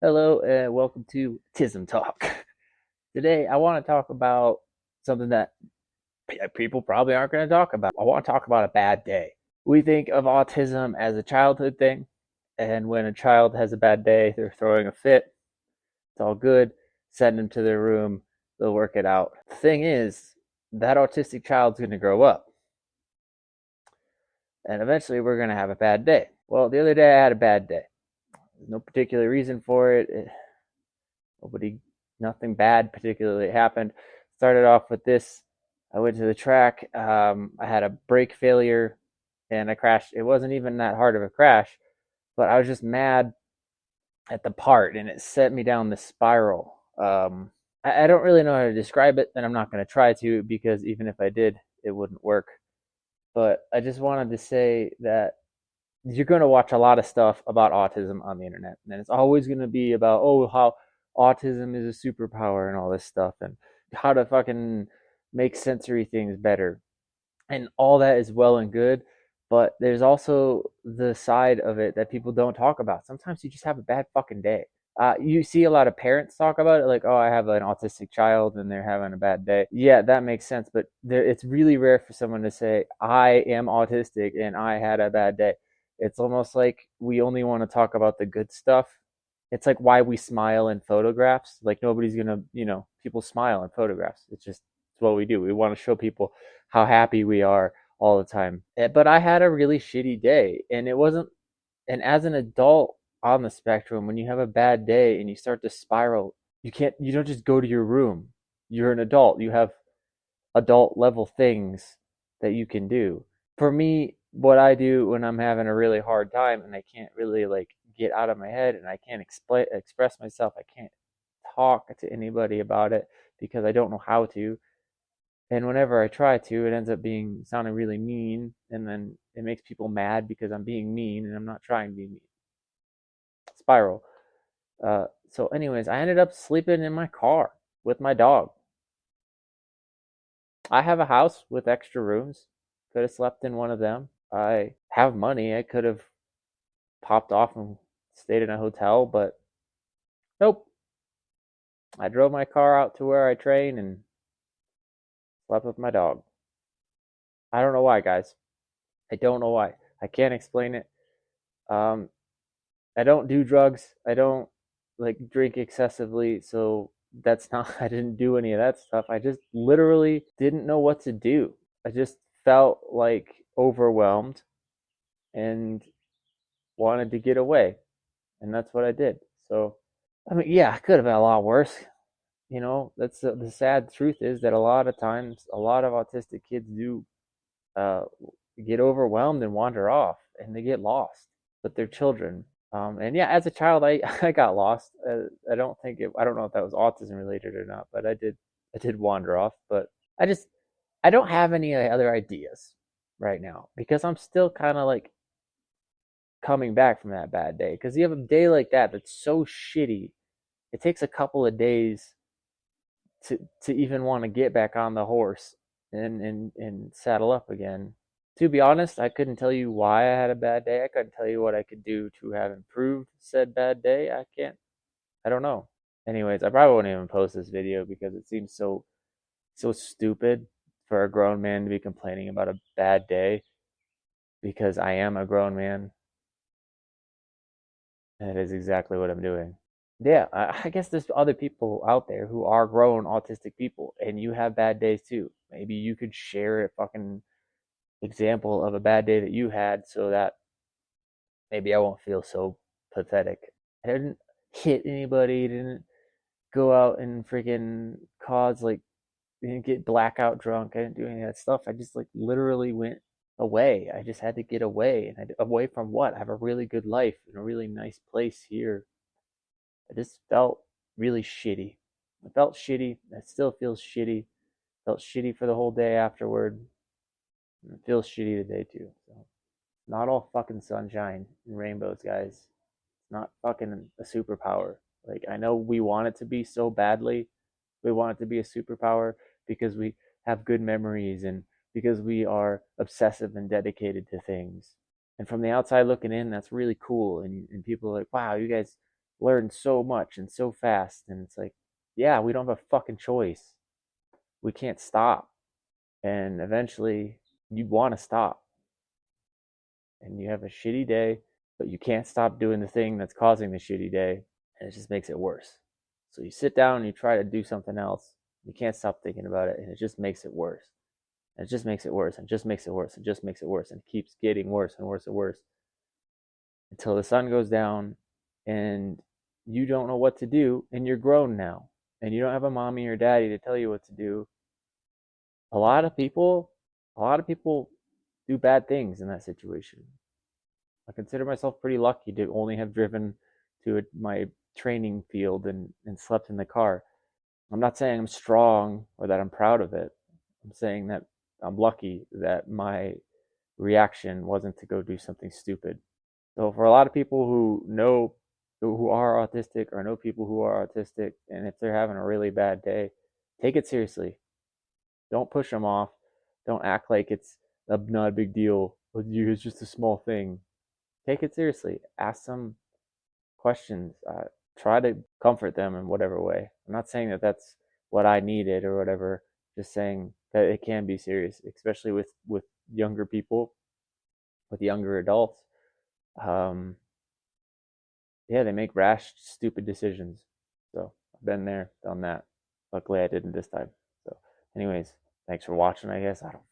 Hello and welcome to TISM Talk. Today I want to talk about something that people probably aren't going to talk about. I want to talk about a bad day. We think of autism as a childhood thing, and when a child has a bad day, they're throwing a fit, it's all good, send them to their room, they'll work it out. The thing is, that autistic child's going to grow up, and eventually we're going to have a bad day. Well, the other day I had a bad day. There's no particular reason for it. Nobody, nothing bad particularly happened. Started off with this. I went to the track. I had a brake failure and I crashed. It wasn't even that hard of a crash, but I was just mad at the part and it set me down this spiral. I don't really know how to describe it, and I'm not going to try to because even if I did, it wouldn't work. But I just wanted to say that you're going to watch a lot of stuff about autism on the internet, and it's always going to be about, oh, how autism is a superpower and all this stuff, and how to fucking make sensory things better, and all that is well and good. But there's also the side of it that people don't talk about. Sometimes you just have a bad fucking day. You see a lot of parents talk about it, like, oh, I have an autistic child and they're having a bad day. Yeah, that makes sense, but it's really rare for someone to say, I am autistic and I had a bad day. It's almost like we only want to talk about the good stuff. It's like why we smile in photographs. Like nobody's gonna, people smile in photographs. It's what we do. We want to show people how happy we are all the time. But I had a really shitty day, and it wasn't. And as an adult on the spectrum, when you have a bad day and you start to spiral, you don't just go to your room. You're an adult. You have adult level things that you can do. For me, what I do when I'm having a really hard time and I can't really like get out of my head and I can't express myself, I can't talk to anybody about it because I don't know how to. And whenever I try to, it ends up being sounding really mean, and then it makes people mad because I'm being mean and I'm not trying to be mean. Spiral. So, anyways, I ended up sleeping in my car with my dog. I have a house with extra rooms. Could have slept in one of them. I have money. I could have popped off and stayed in a hotel, but nope. I drove my car out to where I train and slept with my dog. I don't know why, guys. I don't know why. I can't explain it. Um, I don't do drugs. I don't like drink excessively, so that's not I didn't do any of that stuff. I just literally didn't know what to do. I just felt like overwhelmed and wanted to get away, and that's what I did. So, I mean, yeah, it could have been a lot worse. That's the sad truth is that a lot of times, a lot of autistic kids do uh, get overwhelmed and wander off, and they get lost. But they're children. And yeah, as a child, I got lost. I don't know if that was autism related or not, but I did wander off. But I just I don't have any other ideas right now because I'm still kind of like coming back from that bad day. Because you have a day like that that's so shitty, it takes a couple of days to even want to get back on the horse and saddle up again. To be honest, I couldn't tell you why I had a bad day. I couldn't tell you what I could do to have improved said bad day. I don't know. Anyways, I probably won't even post this video because it seems so stupid for a grown man to be complaining about a bad day because I am a grown man. And it is exactly what I'm doing. Yeah, I guess there's other people out there who are grown autistic people and you have bad days too. Maybe you could share a fucking example of a bad day that you had so that maybe I won't feel so pathetic. I didn't hit anybody, didn't go out and freaking cause like, didn't get blackout drunk. I didn't do any of that stuff. I just like literally went away. I just had to get away. And away from what? I have a really good life in a really nice place here. I just felt really shitty. I felt shitty. It still feels shitty. Felt shitty for the whole day afterward. And it feels shitty today too. So not all fucking sunshine and rainbows, guys. It's not fucking a superpower. Like I know we want it to be so badly. We want it to be a superpower because we have good memories and because we are obsessive and dedicated to things. And from the outside looking in, that's really cool. And people are like, wow, you guys learn so much and so fast. And it's like, yeah, we don't have a fucking choice. We can't stop. And eventually you want to stop. And you have a shitty day, but you can't stop doing the thing that's causing the shitty day. And it just makes it worse. So you sit down and you try to do something else. You can't stop thinking about it. And it just makes it worse. And it just makes it worse and just makes it worse and just makes it worse. And it keeps getting worse and worse and worse until the sun goes down and you don't know what to do and you're grown now and you don't have a mommy or daddy to tell you what to do. A lot of people do bad things in that situation. I consider myself pretty lucky to only have driven to my training field and slept in the car. I'm not saying I'm strong or that I'm proud of it. I'm saying that I'm lucky that my reaction wasn't to go do something stupid. So for a lot of people who are autistic or know people who are autistic, and if they're having a really bad day, take it seriously. Don't push them off. Don't act like it's not a big deal. It's just a small thing. Take it seriously. Ask them questions. Try to comfort them in whatever way. I'm not saying that that's what I needed or whatever. Just saying that it can be serious, especially with younger people, with younger adults. Um, yeah, they make rash, stupid decisions. So I've been there, done that. Luckily, I didn't this time. So, anyways, thanks for watching. I guess I don't